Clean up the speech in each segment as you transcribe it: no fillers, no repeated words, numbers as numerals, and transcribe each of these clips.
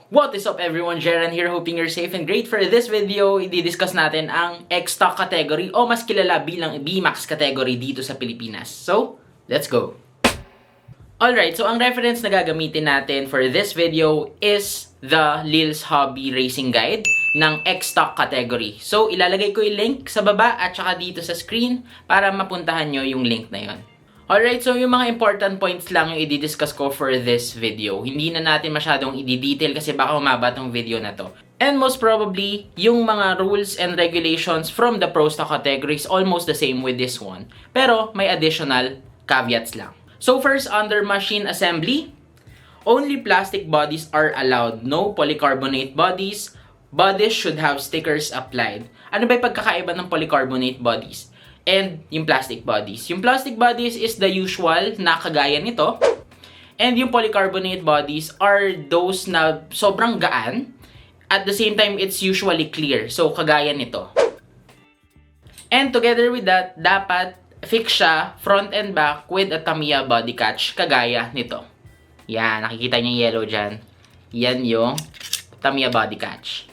What is up everyone, Jeran here, hoping you're safe and great. For this video, i-discuss natin ang X-Stock category o mas kilala bilang B-Max category dito sa Pilipinas. So, let's go! Alright, so ang reference na gagamitin natin for this video is the Lil's Hobby Racing Guide ng X-Stock category. So, ilalagay ko yung link sa baba at saka dito sa screen para mapuntahan nyo yung link na yon. Alright, so yung mga important points lang yung i-discuss ko for this video. Hindi na natin masyadong i-detail kasi baka humaba tong video na to. And most probably, yung mga rules and regulations from the Pro Stock category is almost the same with this one. Pero may additional caveats lang. So first, under machine assembly, only plastic bodies are allowed. No polycarbonate bodies. Bodies should have stickers applied. Ano ba yung pagkakaiba ng polycarbonate bodies and yung plastic bodies? Yung plastic bodies is the usual na kagaya nito. And yung polycarbonate bodies are those na sobrang gaan. At the same time, it's usually clear. So, kagaya nito. And together with that, dapat fix siya front and back with a Tamiya body catch kagaya nito. Yan, nakikita niyo yung yellow dyan. Yan yung Tamiya body catch.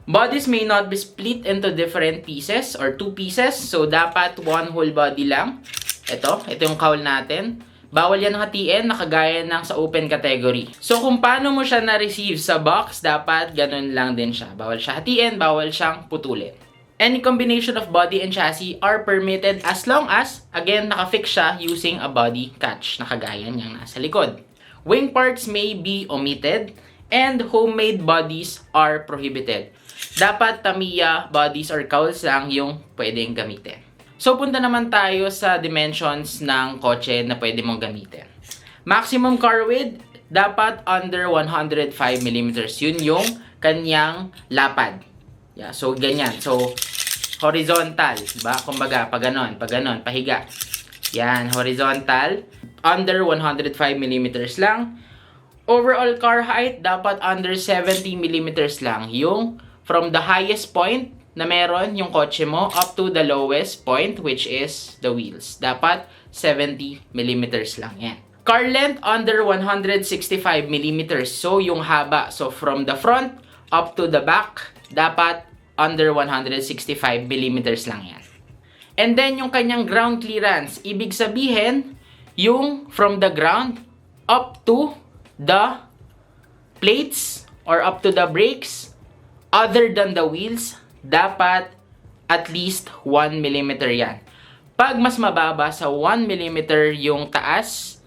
Bodies may not be split into different pieces or two pieces. So, dapat one whole body lang. Ito yung cowl natin. Bawal yan hatiin na kagaya ng sa open category. So, kung paano mo siya na-receive sa box, dapat ganun lang din siya. Bawal siya hatiin, bawal siyang putulin. Any combination of body and chassis are permitted as long as, again, nakafix siya using a body catch na kagaya niyang nasa likod. Wing parts may be omitted and homemade bodies are prohibited. Dapat Tamiya bodies or cowls lang yung pwedeng gamitin. So, punta naman tayo sa dimensions ng kotse na pwede mong gamitin. Maximum car width, dapat under 105mm. Yun yung kanyang lapad. Yeah, so, ganyan. So, horizontal. Diba? Kumbaga, pag ganon, pahiga. Yan, horizontal. Under 105mm lang. Overall car height, dapat under 70mm lang. Yung from the highest point na meron yung kotse mo up to the lowest point, which is the wheels. Dapat 70mm lang yan. Car length under 165mm. So, yung haba. So, from the front up to the back, dapat under 165mm lang yan. And then, yung kanyang ground clearance. Ibig sabihin, yung from the ground up to the plates or up to the brakes, other than the wheels, dapat at least 1mm yan. Pag mas mababa sa 1mm yung taas,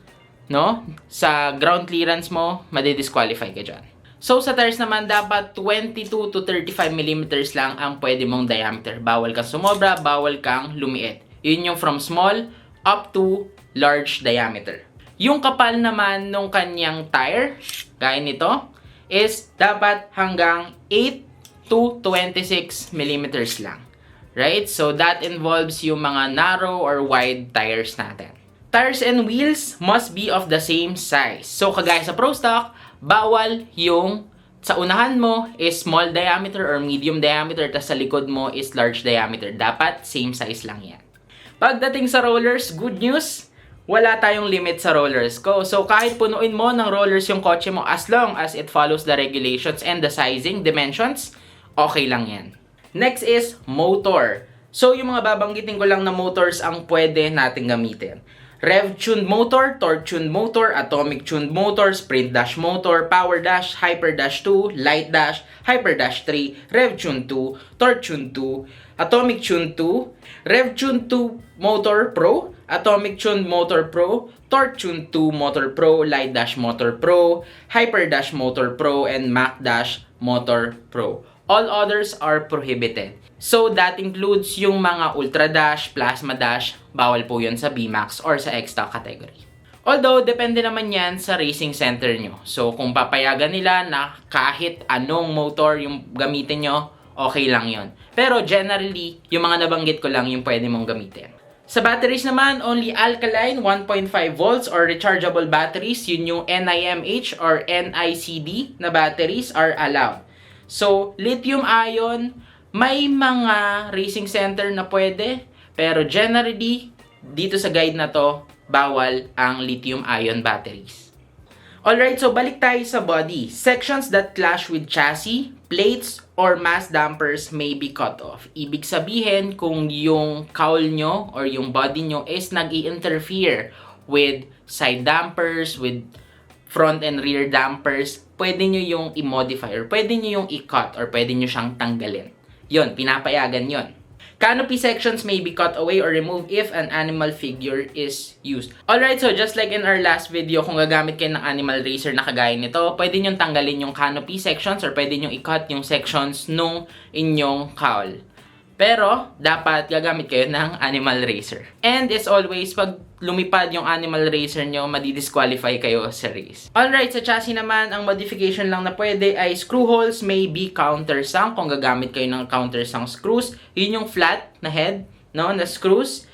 no, sa ground clearance mo, madidisqualify ka dyan. So, sa tires naman, dapat 22 to 35mm lang ang pwede mong diameter. Bawal kang sumobra, bawal kang lumiit. Yun yung from small up to large diameter. Yung kapal naman nung kanyang tire, gaya nito, is dapat hanggang 8 to 26mm lang. Right? So, that involves yung mga narrow or wide tires natin. Tires and wheels must be of the same size. So, kagaya sa Pro Stock, bawal yung sa unahan mo is small diameter or medium diameter, tas sa likod mo is large diameter. Dapat same size lang yan. Pagdating sa rollers, good news, wala tayong limit sa rollers ko. So, kahit punuin mo ng rollers yung kotse mo as long as it follows the regulations and the sizing dimensions, okay lang yan. Next is motor. So, yung mga babanggitin ko lang na motors ang pwede natin gamitin. Rev-tuned motor, torque-tuned motor, atomic-tuned motor, sprint dash motor, power dash, hyper dash 2, light dash, hyper dash 3, rev-tuned 2, torque-tuned 2, atomic-tuned 2, rev-tuned 2 motor pro, atomic-tuned motor pro, torque-tuned 2 motor pro, light dash motor pro, hyper dash motor pro, and mac dash motor pro. All others are prohibited. So, that includes yung mga Ultra Dash, Plasma Dash, bawal po yun sa B-Max or sa X-Stock category. Although, depende naman yan sa racing center nyo. So, kung papayagan nila na kahit anong motor yung gamitin nyo, okay lang yun. Pero generally, yung mga nabanggit ko lang yung pwede mong gamitin. Sa batteries naman, only alkaline 1.5 volts or rechargeable batteries, yun yung NIMH or NICD na batteries are allowed. So, lithium-ion, may mga racing center na pwede, pero generally, dito sa guide na to, bawal ang lithium-ion batteries. Alright, so balik tayo sa body. Sections that clash with chassis, plates, or mass dampers may be cut off. Ibig sabihin, kung yung cowl nyo or yung body nyo is nag-i-interfere with side dampers, with front and rear dampers, pwede nyo yung i-modify or pwede nyo yung i-cut or pwede nyo siyang tanggalin. Yun, pinapayagan yun. Canopy sections may be cut away or removed if an animal figure is used. Alright, so just like in our last video, kung gagamit kayo ng animal racer na kagaya nito, pwede nyo tanggalin yung canopy sections or pwede nyo i-cut yung sections nung inyong cowl. Pero, dapat gagamit kayo ng animal racer. And as always, pag lumipad yung animal racer nyo, madi-disqualify kayo sa race. Alright, sa chassis naman, ang modification lang na pwede ay screw holes may be countersunk. Kung gagamit kayo ng countersunk screws, yun yung flat na head, no, na screws.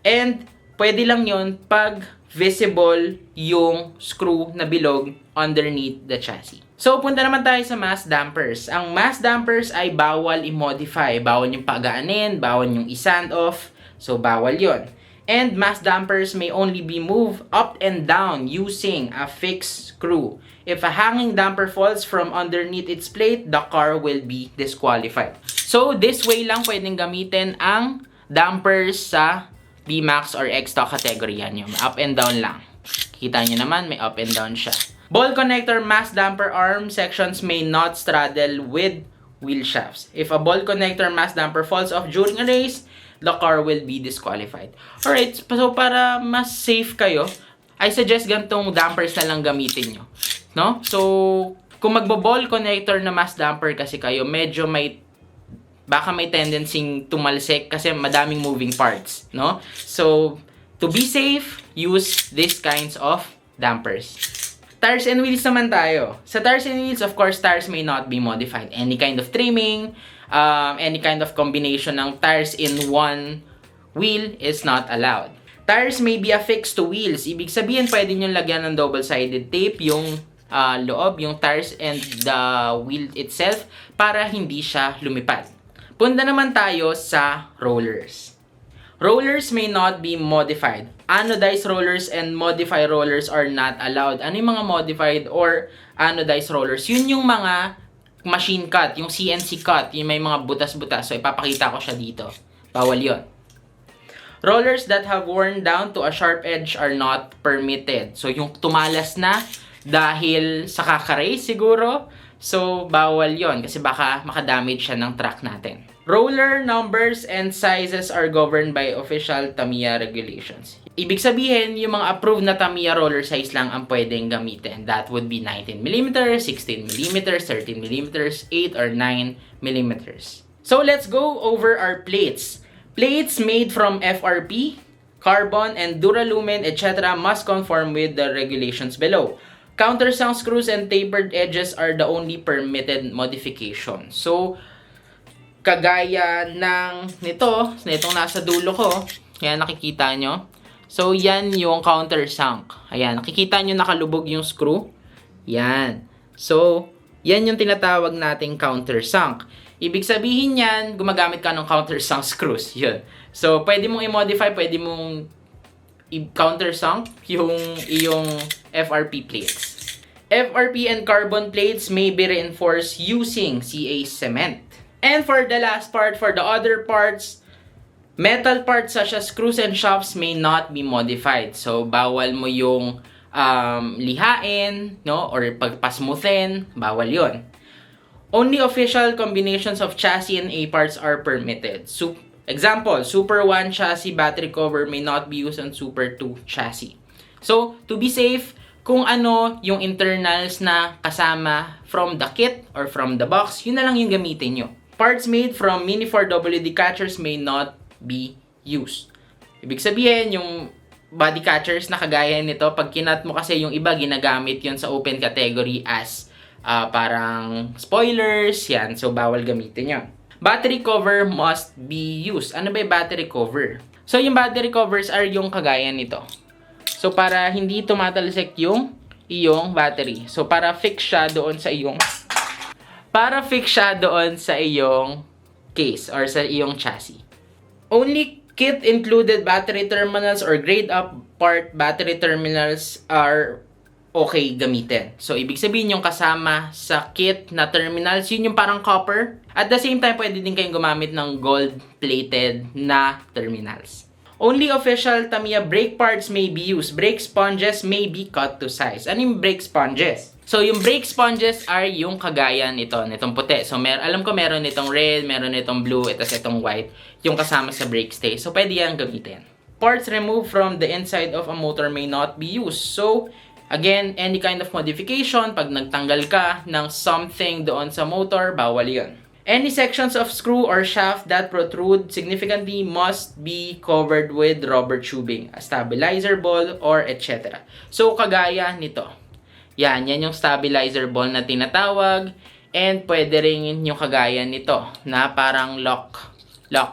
And, pwede lang yun pag visible yung screw na bilog underneath the chassis. So, punta naman tayo sa mass dampers. Ang mass dampers ay bawal i-modify. Bawal yung pagaanin, bawal yung i-sand off. So, bawal yon. And mass dampers may only be moved up and down using a fixed screw. If a hanging damper falls from underneath its plate, the car will be disqualified. So, this way lang pwedeng gamitin ang dampers sa B-Max or X-Stock category. Yan yung up and down lang. Kita nyo naman, may up and down siya. Ball connector mass damper arm sections may not straddle with wheel shafts. If a ball connector mass damper falls off during a race, the car will be disqualified. Alright, so para mas safe kayo, I suggest gantong dampers na lang gamitin nyo. No? So, kung magbo-ball connector na mass damper kasi kayo, medyo baka may tendency tumalsik kasi madaming moving parts. No? So, to be safe, use these kinds of dampers. Tires and wheels naman tayo. Sa tires and wheels, of course, tires may not be modified. Any kind of trimming, any kind of combination ng tires in one wheel is not allowed. Tires may be affixed to wheels. Ibig sabihin, pwede nyo lagyan ng double-sided tape yung loob, yung tires and the wheel itself para hindi siya lumipad. Punta naman tayo sa rollers. Rollers may not be modified. Anodized rollers and modified rollers are not allowed. Ano yung mga modified or anodized rollers? Yun yung mga machine cut, yung CNC cut, yung may mga butas-butas. So, ipapakita ko siya dito. Bawal yun. Rollers that have worn down to a sharp edge are not permitted. So, yung tumalas na dahil sa kakarace siguro, so, bawal yon kasi baka makadamage siya ng track natin. Roller numbers and sizes are governed by official Tamiya regulations. Ibig sabihin, yung mga approved na Tamiya roller size lang ang pwedeng gamitin. That would be 19mm, 16mm, 13mm, 8 or 9mm. So, let's go over our plates. Plates made from FRP, carbon, and duralumin, etc. must conform with the regulations below. Countersunk screws and tapered edges are the only permitted modification. So, kagaya nitong nasa dulo ko, yan nakikita nyo. So, yan yung countersunk. Ayan, nakikita nyo nakalubog yung screw. Yan. So, yan yung tinatawag nating countersunk. Ibig sabihin yan, gumagamit ka ng countersunk screws. Yun. So, pwede mong i-modify, pwede mong i-countersunk yung FRP plates. FRP and carbon plates may be reinforced using CA cement. And for the last part, for the other parts, metal parts such as screws and shafts may not be modified. So, bawal mo yung lihain, no? Or pagpasmoothin, bawal yon. Only official combinations of chassis and A parts are permitted. So, example, Super 1 chassis battery cover may not be used on Super 2 chassis. So, to be safe, kung ano yung internals na kasama from the kit or from the box, yun na lang yung gamitin nyo. Parts made from Mini 4WD catchers may not be used. Ibig sabihin, yung body catchers na kagaya nito, pag kinat mo kasi yung iba, ginagamit yun sa open category as parang spoilers, yan. So, bawal gamitin yun. Battery cover must be used. Ano ba yung battery cover? So, yung battery covers are yung kagaya nito. So, para hindi tumatalsik yung iyong battery. So, para fix siya doon sa iyong case or sa iyong chassis. Only kit included battery terminals or grade up part battery terminals are okay gamitin. So, ibig sabihin yung kasama sa kit na terminals, yun yung parang copper. At the same time, pwede din kayong gumamit ng gold-plated na terminals. Only official Tamiya brake parts may be used. Brake sponges may be cut to size. Ano yung brake sponges? So, yung brake sponges are yung kagaya nitong puti. So, alam ko meron nitong red, meron nitong blue, ito itong white, yung kasama sa brake stay. So, pwede yan gamitin. Parts removed from the inside of a motor may not be used. So, again, any kind of modification, pag nagtanggal ka ng something doon sa motor, bawal yun. Any sections of screw or shaft that protrude significantly must be covered with rubber tubing, a stabilizer ball, or etc. So, kagaya nito. Yan yung stabilizer ball na tinatawag. And pwede rin yung kagaya nito, na parang lock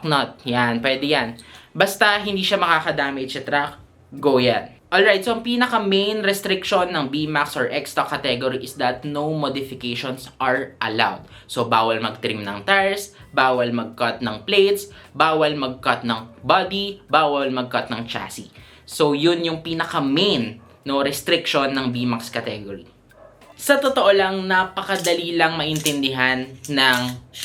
nut. Yan, pwede yan. Basta hindi siya makakadamage sa truck, go yan. Alright, so ang pinaka-main restriction ng B-Max or X-Stock category is that no modifications are allowed. So, bawal mag-trim ng tires, bawal mag-cut ng plates, bawal mag-cut ng body, bawal mag-cut ng chassis. So, yun yung pinaka-main restriction ng B-Max category. Sa totoo lang, napakadali lang maintindihan ng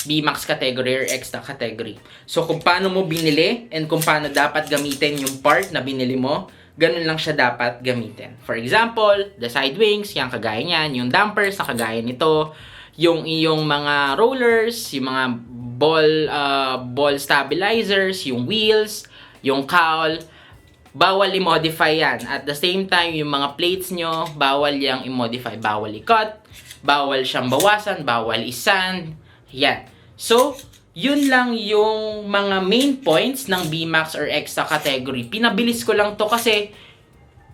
B-Max category or X-Stock category. So, kung paano mo binili and kung paano dapat gamitin yung part na binili mo, ganun lang siya dapat gamitin. For example, the side wings, yung kagaya niyan, yung dampers na kagaya nito, yung iyong mga rollers, yung mga ball stabilizers, yung wheels, yung cowl, bawal i-modify yan. At the same time, yung mga plates nyo, bawal yang i-modify. Bawal i-cut, bawal siyang bawasan, bawal i-sand. Yan. So, yun lang yung mga main points ng B-Max or X-Stock category. Pinabilis ko lang to kasi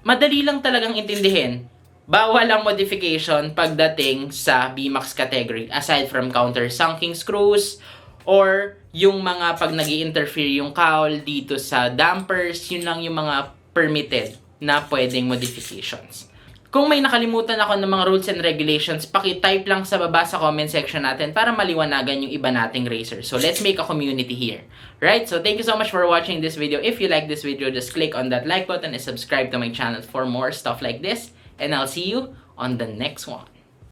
madali lang talagang intindihin. Bawal ang modification pagdating sa B-Max category aside from countersunking screws or yung mga pag nag-i-interfere yung cowl dito sa dampers, yun lang yung mga permitted na pwedeng modifications. Kung may nakalimutan ako ng mga rules and regulations, paki-type lang sa baba sa comment section natin para maliwanagan yung iba nating racers. So, let's make a community here. Right? So, thank you so much for watching this video. If you like this video, just click on that like button and subscribe to my channel for more stuff like this. And I'll see you on the next one.